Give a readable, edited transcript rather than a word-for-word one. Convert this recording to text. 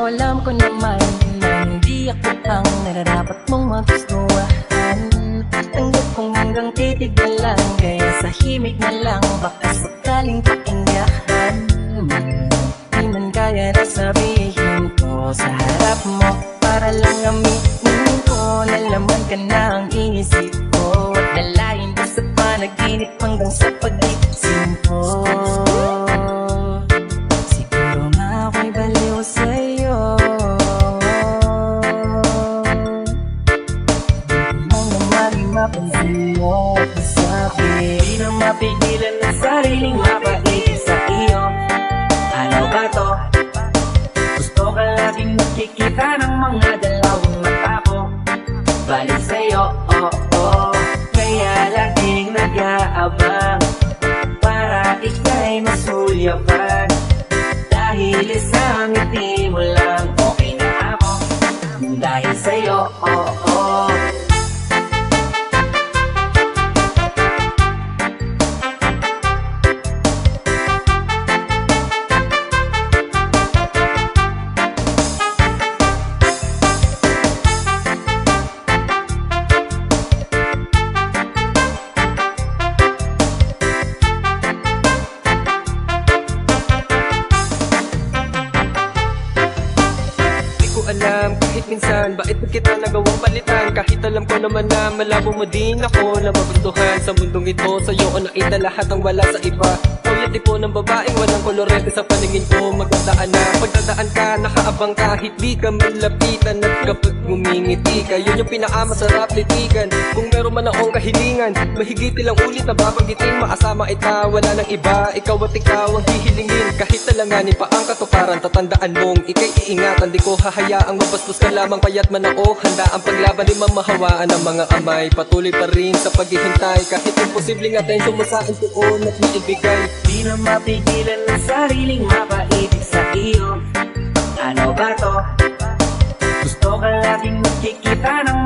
alam ko naman na hindi ako ang nararapat mong magustuhan. Tanggap kong hanggang titig na lang, kaya sa himig na lang baka sakaling pakinggan. Di man kaya na sabihin ko sa harap mo, para lang aminin ko na laman ka na ang isip ko, at dalahin ko sa panaginip hanggang sa pag-isip ko. Siguro nga ako'y baliw sa'yo, ang naman mapansin mo sa'kin. Di na mapigilan ng sariling mapaibig sa iyo. Ano ba to? Gusto ka laging nakikita ng mga dalawang mata ko. Balik sa'yo, kaya laging nag-aabang para ika'y masulyapan. Dahil isang ngiti mo lang, okay na ako. Dahil sa'yo, alam kahit minsan bakit kita nagawang palitan. Kahit alam ko naman na malabo mo din ako na magustuhan. Sa mundong ito sa'yo ko nakita lahat ang wala sa iba. Ikaw tipo ng babaeng walang kolorete sa paningin ko. Magdadaan na pagdadaan ka, nakaabang kahit di ka malapitan. At kapag ngumingiti ka, yun yung pinakamasarap litigan. Kung meron man akong kahilingan, mahigit ilang ulit na babanggitin. Maasama ita, wala nang iba, ikaw at ikaw ang hihilingin. Kahit talanganin pa ang katuparan, tatandaan mong ika'y iingatan. Di ko hahayaang mabastos ka lamang, payat man ako. Handa ang paglaban, di mamahawaan ng mga kamay. Patuloy pa rin sa paghihintay, kahit imposibleng atensyon mo sa akin tuon at maibigay. di na mapigilan ng sariling mapaibig sa iyo. Ano ba to? Gusto ka laging nakikita ng